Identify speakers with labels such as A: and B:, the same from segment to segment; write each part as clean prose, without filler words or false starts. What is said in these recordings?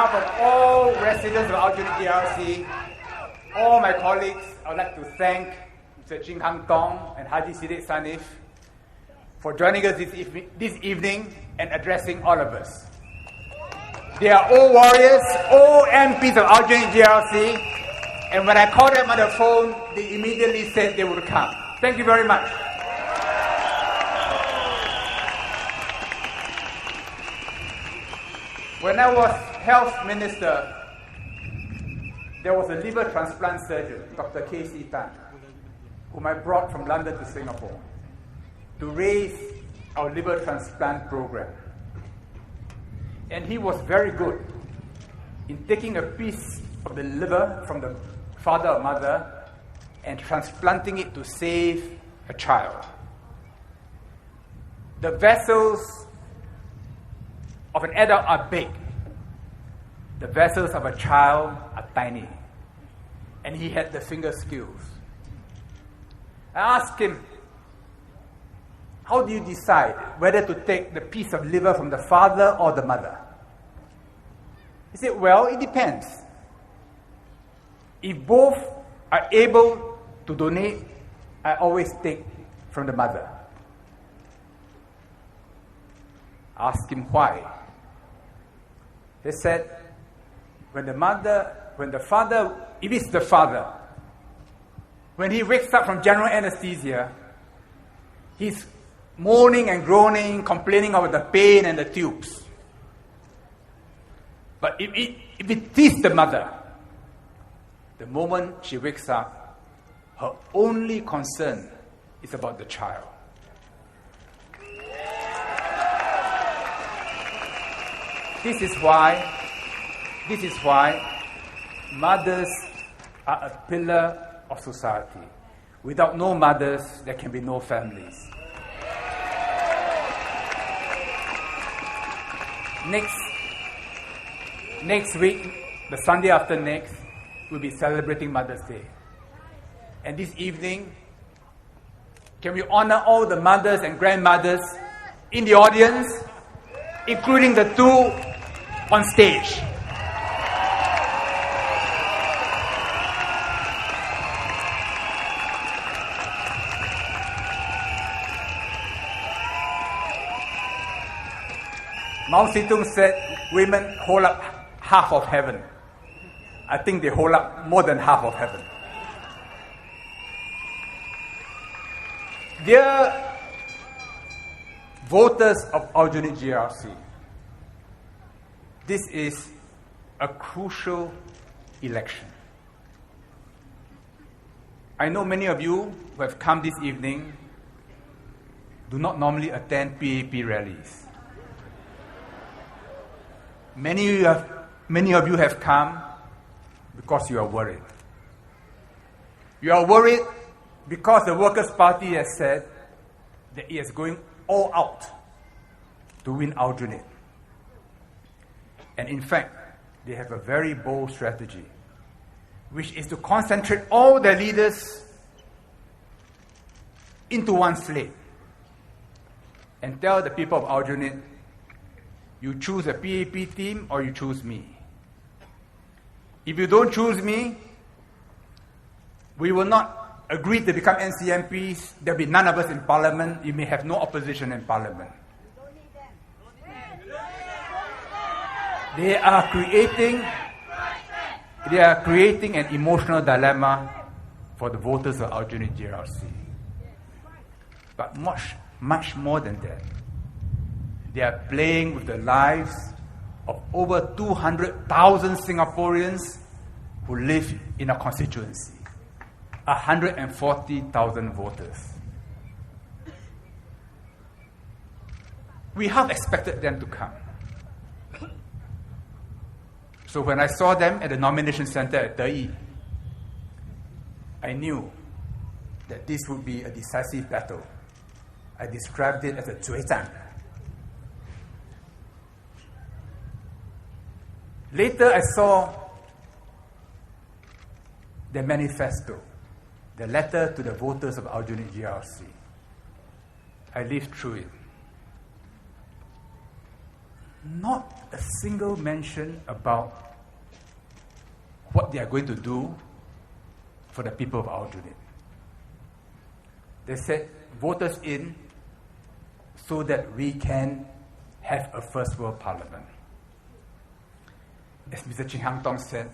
A: behalf of all residents of Aljunied GRC, all my colleagues, I would like to thank Mr. Ching Hang Tong and Haji Siddiq Sanif for joining us this evening and addressing all of us. They are all warriors, all MPs of Aljunied GRC, and when I called them on the phone, they immediately said they would come. Thank you very much. When I was health minister, there was a liver transplant surgeon, Dr. K.C. Tan, whom I brought from London to Singapore to raise our liver transplant program. And he was very good in taking a piece of the liver from the father or mother and transplanting it to save a child. The vessels of an adult are big. The vessels of a child are tiny. And he had the finger skills. I asked him, how do you decide whether to take the piece of liver from the father or the mother? He said, well, it depends. If both are able to donate, I always take from the mother. I asked him why. He said, if it's the father, when he wakes up from general anesthesia, he's moaning and groaning, complaining about the pain and the tubes. But if it is the mother, the moment she wakes up, her only concern is about the child. This is why mothers are a pillar of society. Without no mothers, there can be no families. Next week, the Sunday after next, we'll be celebrating Mother's Day. And this evening, can we honor all the mothers and grandmothers in the audience, including the two on stage? Mao Zedong said women hold up half of heaven. I think they hold up more than half of heaven. Dear voters of Aljunied GRC, this is a crucial election. I know many of you who have come this evening do not normally attend PAP rallies. Many of you have come because you are worried. You are worried because the Workers' Party has said that it is going all out to win Aljunied. And in fact, they have a very bold strategy, which is to concentrate all their leaders into one slate and tell the people of Aljunied, you choose a PAP team or you choose me. If you don't choose me, we will not agree to become NCMPs. There will be none of us in Parliament. You may have no opposition in Parliament. They are creating an emotional dilemma for the voters of Aljunied GRC. But much more than that. They are playing with the lives of over 200,000 Singaporeans who live in a constituency. 140,000 voters. We half expected them to come. So when I saw them at the nomination center at Tei, I knew that this would be a decisive battle. I described it as a 决战. Later, I saw the manifesto, the letter to the voters of Aljunied GRC. I lived through it. not a single mention about what they are going to do for the people of Aljunied. They said, vote us in so that we can have a first world parliament. As Mr. Ching Hang Tong said,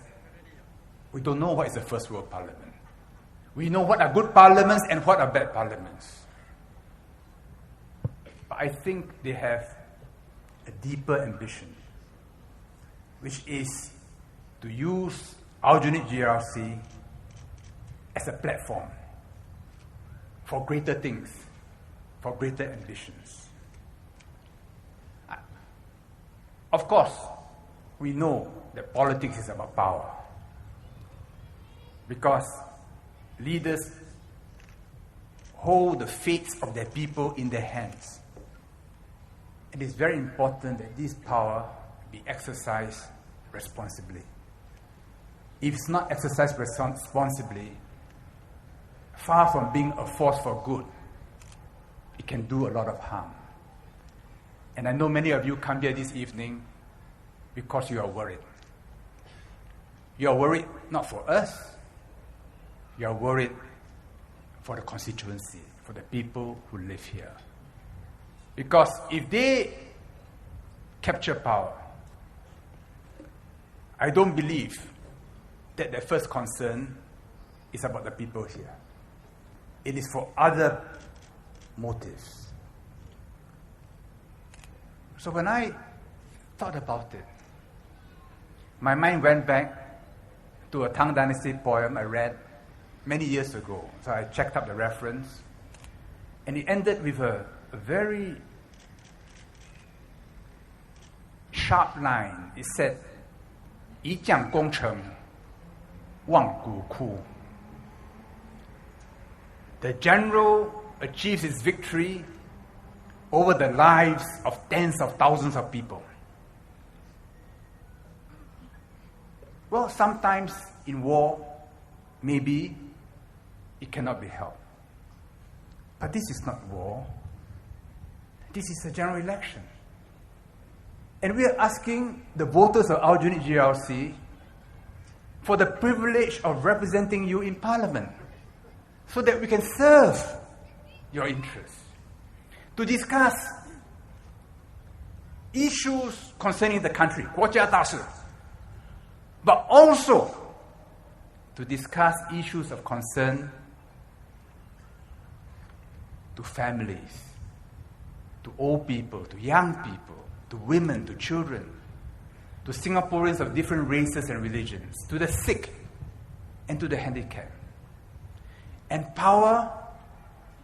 A: we don't know what is a first world parliament. We know what are good parliaments and what are bad parliaments. But I think they have a deeper ambition, which is to use Aljunied GRC as a platform for greater things, for greater ambitions. Of course, we know that politics is about power, because leaders hold the fates of their people in their hands. It is very important that this power be exercised responsibly. If it's not exercised responsibly, far from being a force for good, it can do a lot of harm. And I know many of you come here this evening because you are worried. You are worried not for us, you are worried for the constituency, for the people who live here. Because if they capture power, I don't believe that their first concern is about the people here. It is for other motives. So when I thought about it, my mind went back to a Tang Dynasty poem I read many years ago. So I checked up the reference, and it ended with a very sharp line. It said, 以将功成，万骨枯. The general achieves his victory over the lives of tens of thousands of people. Well, sometimes in war, maybe it cannot be helped. But this is not war. This is a general election. And we are asking the voters of Aljunied GRC for the privilege of representing you in Parliament, so that we can serve your interests, to discuss issues concerning the country, 国家大事, but also to discuss issues of concern to families, to old people, to young people, to women, to children, to Singaporeans of different races and religions, to the sick and to the handicapped. And power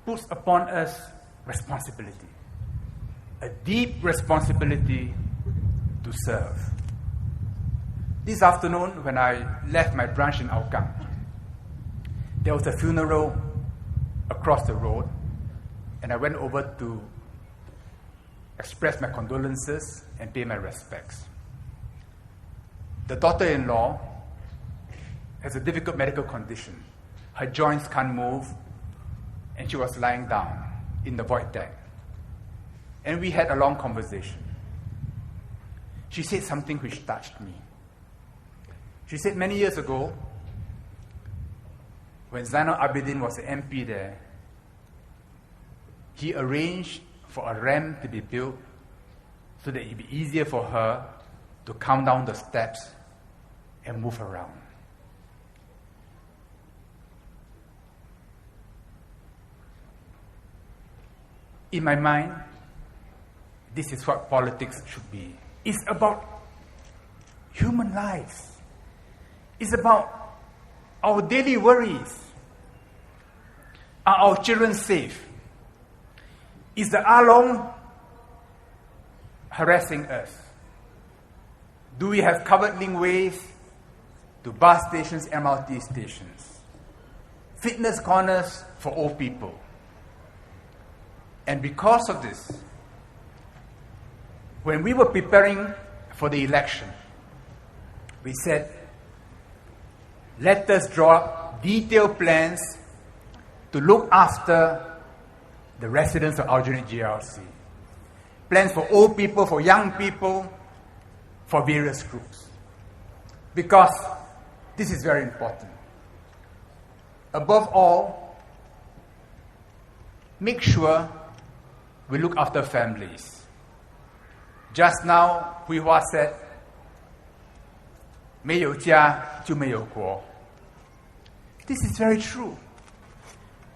A: puts upon us responsibility, a deep responsibility to serve. This afternoon, when I left my branch in Hougang, there was a funeral across the road, and I went over to express my condolences and pay my respects. The daughter-in-law has a difficult medical condition. Her joints can't move, and she was lying down in the void deck. And we had a long conversation. She said something which touched me. She said many years ago, when Zainal Abidin was an MP there, he arranged for a ramp to be built so that it would be easier for her to come down the steps and move around. In my mind, this is what politics should be. It's about human lives. It's about our daily worries. Are our children safe? Is the Along harassing us? Do we have covered linkways to bus stations, MRT stations? Fitness corners for old people. And because of this, when we were preparing for the election, we said, let us draw up detailed plans to look after the residents of Aljunied GRC. Plans for old people, for young people, for various groups. Because this is very important. Above all, make sure we look after families. Just now, Hui Hua said, 没有家就没有国. This is very true.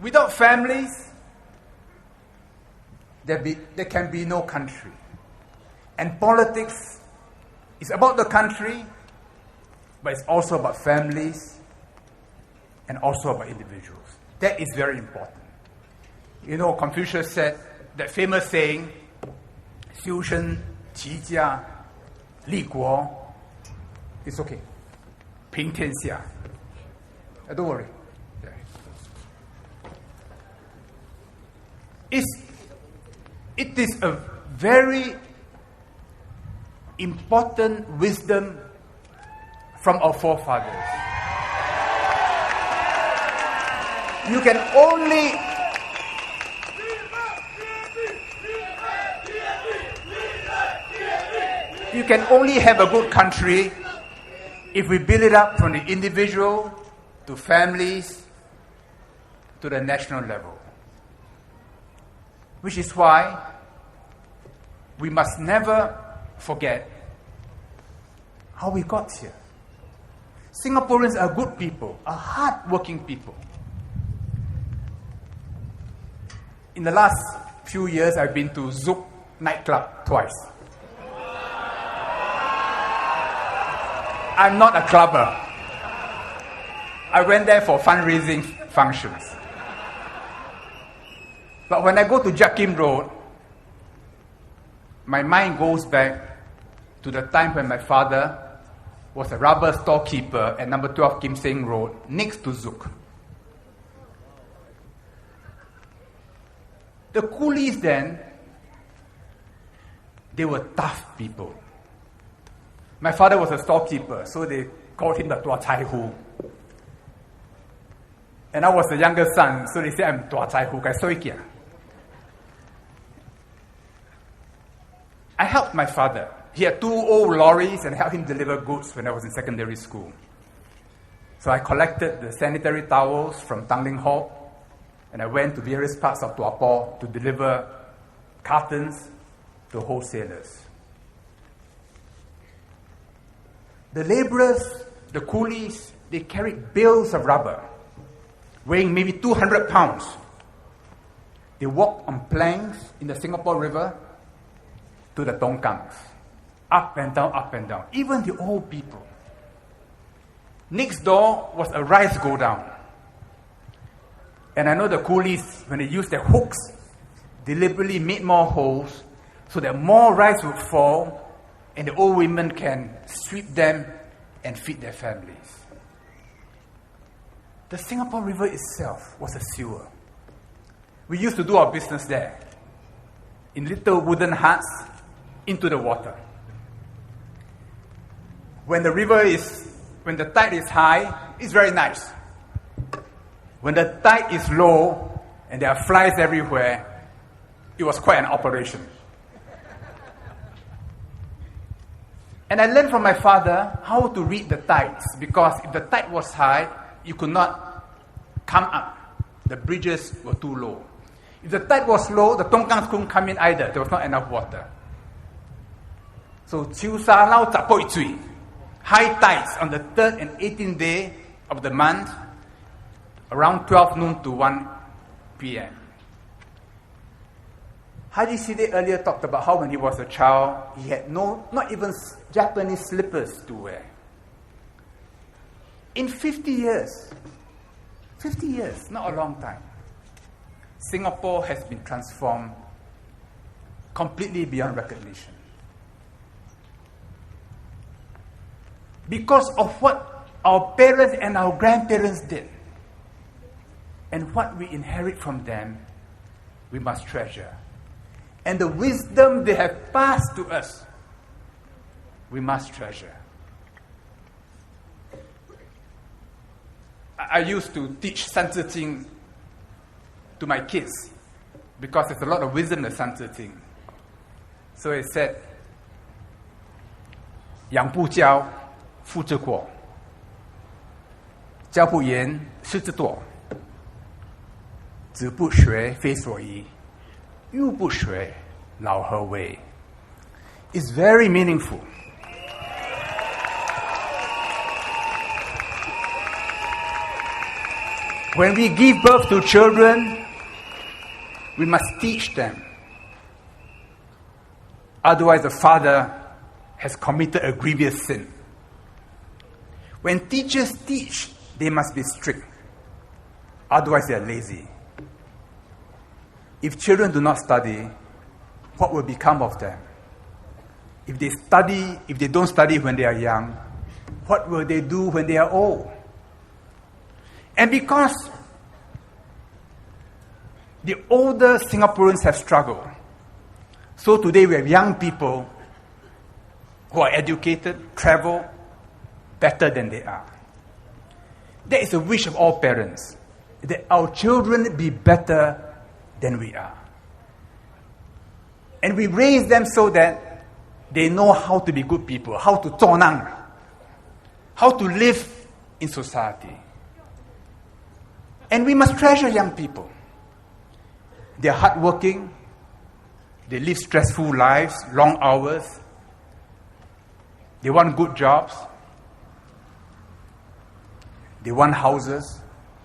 A: Without families, there can be no country. And politics is about the country, but it's also about families and also about individuals. That is very important. You know, Confucius said that famous saying, 修身齐家立国. It's okay. 平天下. Don't worry. It is a very important wisdom from our forefathers. You can only have a good country if we build it up from the individual to families to the national level. Which is why we must never forget how we got here. Singaporeans are good people, are hard-working people. In the last few years, I've been to Zouk nightclub twice. I'm not a clubber. I went there for fundraising functions. But when I go to Jiak Kim Road, my mind goes back to the time when my father was a rubber storekeeper at number 12 Kim Seng Road, next to Zouk. The coolies then, they were tough people. My father was a storekeeper, so they called him the Tua Chai Hu. And I was the younger son, so they said I'm Tua Chai Hu, Kai Soi Kia. I helped my father. He had 2 old lorries and helped him deliver goods when I was in secondary school. So I collected the sanitary towels from Tanglin Hall, and I went to various parts of Tua Po to deliver cartons to wholesalers. The laborers, the coolies, they carried bales of rubber, weighing maybe 200 pounds. They walked on planks in the Singapore River to the Tongkangs. Up and down, even the old people. Next door was a rice go down. And I know the coolies, when they used their hooks, deliberately made more holes so that more rice would fall and the old women can sweep them and feed their families. The Singapore River itself was a sewer. We used to do our business there, in little wooden huts, into the water. When the tide is high, it's very nice. When the tide is low and there are flies everywhere, it was quite an operation. And I learned from my father how to read the tides, because if the tide was high, you could not come up. The bridges were too low. If the tide was low, the Tongkangs couldn't come in either. There was not enough water. So, Chiu Sa Lau Zapoi Cui, high tides on the 3rd and 18th day of the month, around 12 noon to 1 p.m. Haji Side earlier talked about how when he was a child, he had not even Japanese slippers to wear. In 50 years, not a long time, Singapore has been transformed completely beyond recognition. Because of what our parents and our grandparents did, and what we inherit from them, we must treasure. And the wisdom they have passed to us, we must treasure. I used to teach San Tzu Ting to my kids, because there's a lot of wisdom in San Tzu Ting. So it said, 养不教，父之过；教不严，师之惰。子不学，非所宜；幼不学，老何为？ It's very meaningful. When we give birth to children, we must teach them. Otherwise, the father has committed a grievous sin. When teachers teach, they must be strict. Otherwise, they are lazy. If children do not study, what will become of them? If they don't study when they are young, what will they do when they are old? And because the older Singaporeans have struggled, so today we have young people who are educated, travel better than they are. That is a wish of all parents, that our children be better than we are. And we raise them so that they know how to be good people, how to 做人, how to live in society. And we must treasure young people. They are hardworking, they live stressful lives, long hours, they want good jobs, they want houses,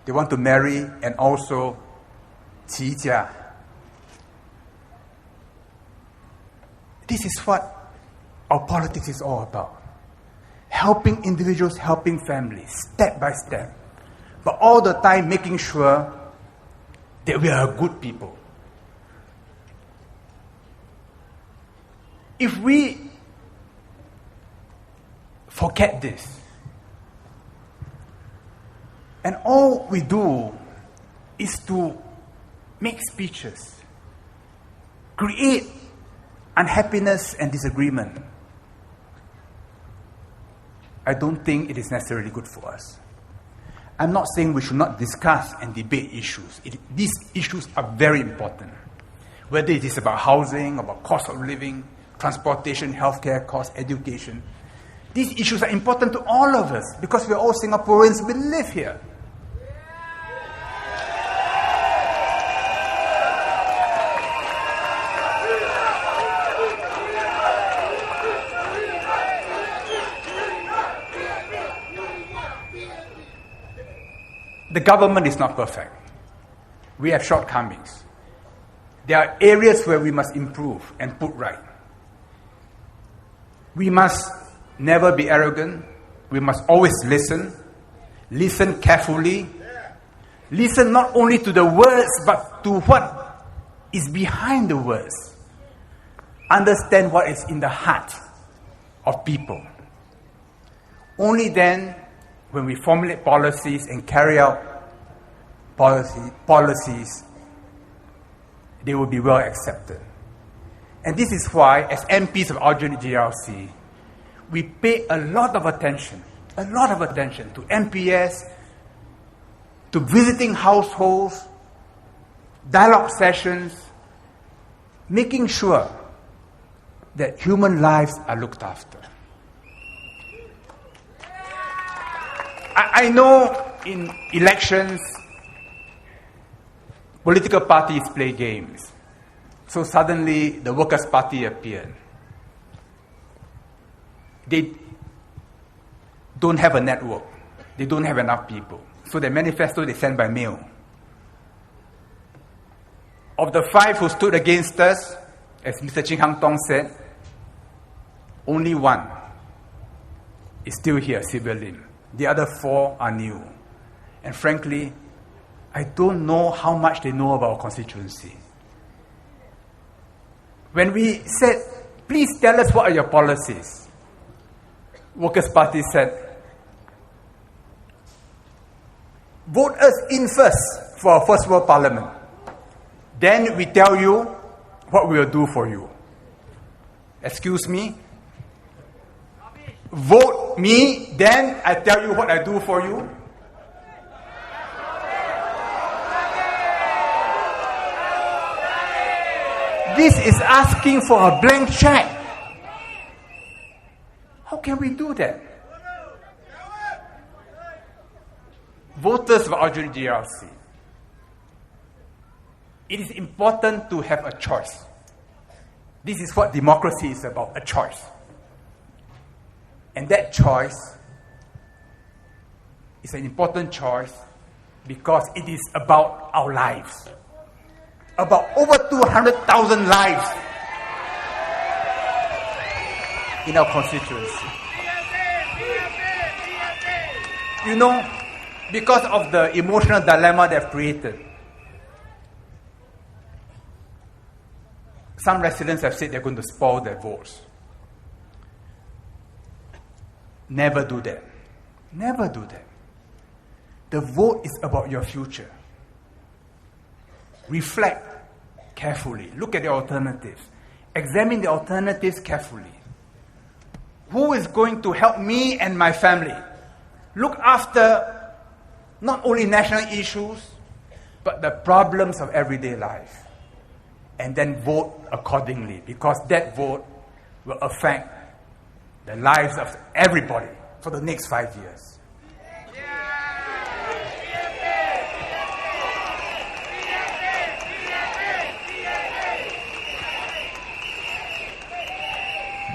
A: they want to marry and also 齐家. This is what our politics is all about. Helping individuals, helping families, step by step. But all the time making sure that we are good people. If we forget this, and all we do is to make speeches, create unhappiness and disagreement, I don't think it is necessarily good for us. I'm not saying we should not discuss and debate issues. These issues are very important. Whether it is about housing, about cost of living, transportation, healthcare costs, education. These issues are important to all of us because we're all Singaporeans, we live here. The government is not perfect. We have shortcomings. There are areas where we must improve and put right. We must never be arrogant. We must always listen. Listen carefully. Listen not only to the words, but to what is behind the words. Understand what is in the heart of people. Only then, when we formulate policies and carry out policies, they will be well accepted. And this is why, as MPs of Aljunied GRC, we pay a lot of attention to MPS, to visiting households, dialogue sessions, making sure that human lives are looked after. I know in elections, political parties play games. So suddenly, the Workers' Party appeared. They don't have a network. They don't have enough people. So the manifesto they send by mail. Of the 5 who stood against us, as Mr. Ching Hang Tong said, only 1 is still here, Sylvia Lim. The other 4 are new. And frankly, I don't know how much they know about our constituency. When we said, please tell us what are your policies, Workers' Party said, vote us in first for our first world parliament. Then we tell you what we will do for you. Excuse me? Vote me, then I tell you what I do for you. This is asking for a blank check. How can we do that? Voters of Aljunied GRC, it is important to have a choice. This is what democracy is about, a choice. And that choice is an important choice because it is about our lives. About over 200,000 lives in our constituency. You know, because of the emotional dilemma they've created, some residents have said they're going to spoil their votes. Never do that. Never do that. The vote is about your future. Reflect carefully. Look at the alternatives. Examine the alternatives carefully. Who is going to help me and my family look after not only national issues, but the problems of everyday life? And then vote accordingly, because that vote will affect the lives of everybody for the next 5 years.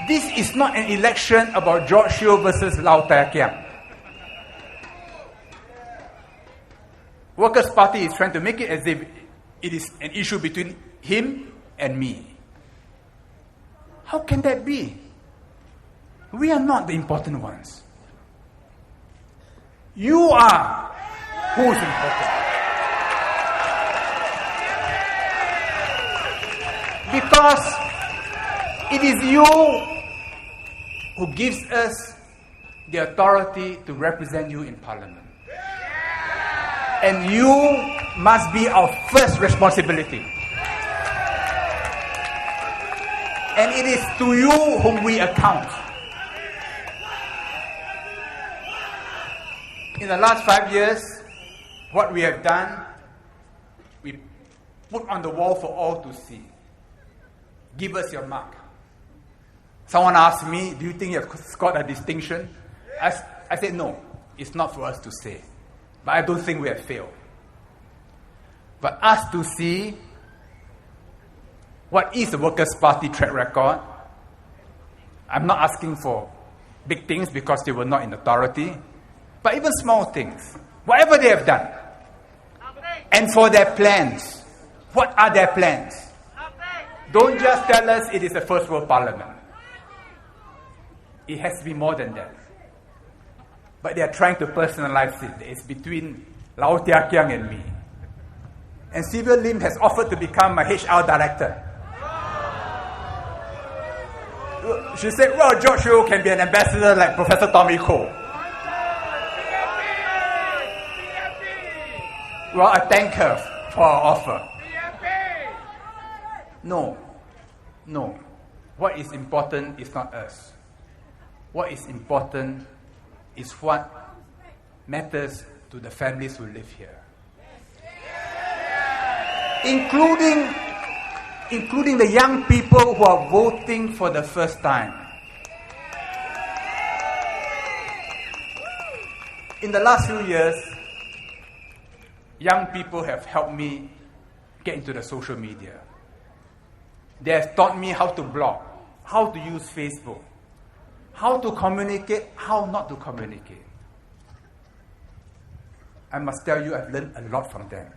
A: This is not an election about George Yeo versus Lau Tai Kiang. Workers' Party is trying to make it as if it is an issue between him and me. How can that be? We are not the important ones. You are who is important. Because it is you who gives us the authority to represent you in Parliament. And you must be our first responsibility. And it is to you whom we account. In the last 5 years, what we have done, we put on the wall for all to see. Give us your mark. Someone asked me, do you think you have scored a distinction? I said, no, it's not for us to say. But I don't think we have failed. But us to see what is the Workers' Party track record. I'm not asking for big things because they were not in authority, but even small things. Whatever they have done. And for their plans. What are their plans? Don't just tell us it is a first world parliament. It has to be more than that. But they are trying to personalize it. It's between Lau Tai Kiang and me. And Sylvia Lim has offered to become my HR director. She said, well, George Yeo can be an ambassador like Professor Tommy Koh. Well, I thank her for her offer. No. What is important is not us. What is important is what matters to the families who live here. Including the young people who are voting for the first time. In the last few years, young people have helped me get into the social media. They have taught me how to blog, how to use Facebook, how to communicate, how not to communicate. I must tell you, I've learned a lot from them.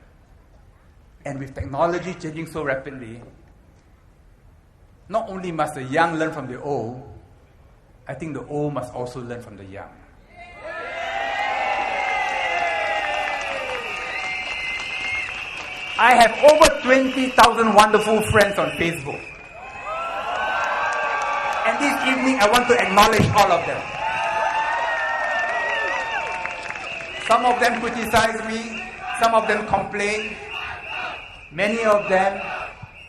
A: And with technology changing so rapidly, not only must the young learn from the old, I think the old must also learn from the young. I have over 20,000 wonderful friends on Facebook. And this evening I want to acknowledge all of them. Some of them criticize me, some of them complain. Many of them,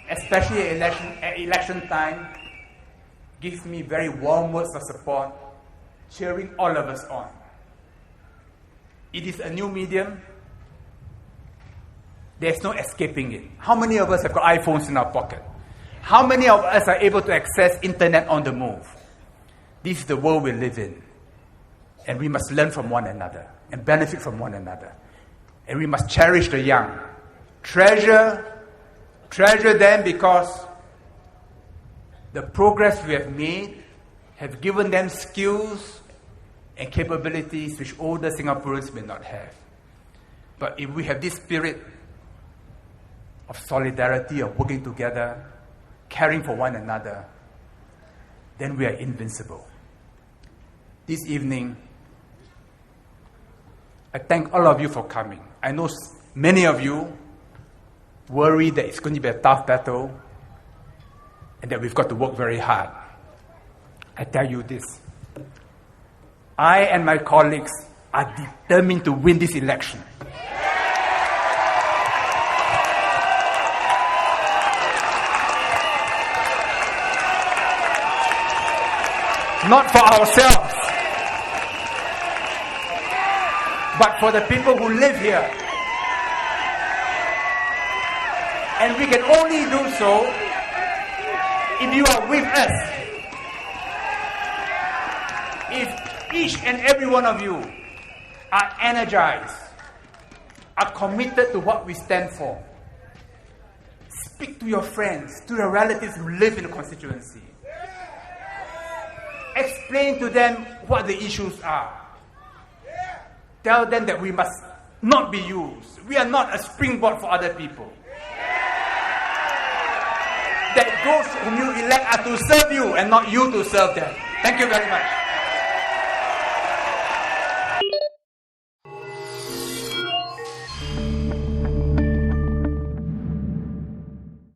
A: especially at election time, give me very warm words of support, cheering all of us on. It is a new medium. There's no escaping it. How many of us have got iPhones in our pocket? How many of us are able to access internet on the move? This is the world we live in. And we must learn from one another and benefit from one another. And we must cherish the young. Treasure them because the progress we have made have given them skills and capabilities which older Singaporeans may not have. But if we have this spirit of solidarity, of working together, caring for one another, then we are invincible. This evening, I thank all of you for coming. I know many of you worry that it's going to be a tough battle and that we've got to work very hard. I tell you this. I and my colleagues are determined to win this election. Not for ourselves, but for the people who live here. And we can only do so if you are with us. If each and every one of you are energized, are committed to what we stand for. Speak to your friends, to your relatives who live in the constituency. Explain to them what the issues are. Tell them that we must not be used. We are not a springboard for other people. That those whom you elect are to serve you and not you to serve them. Thank you very much.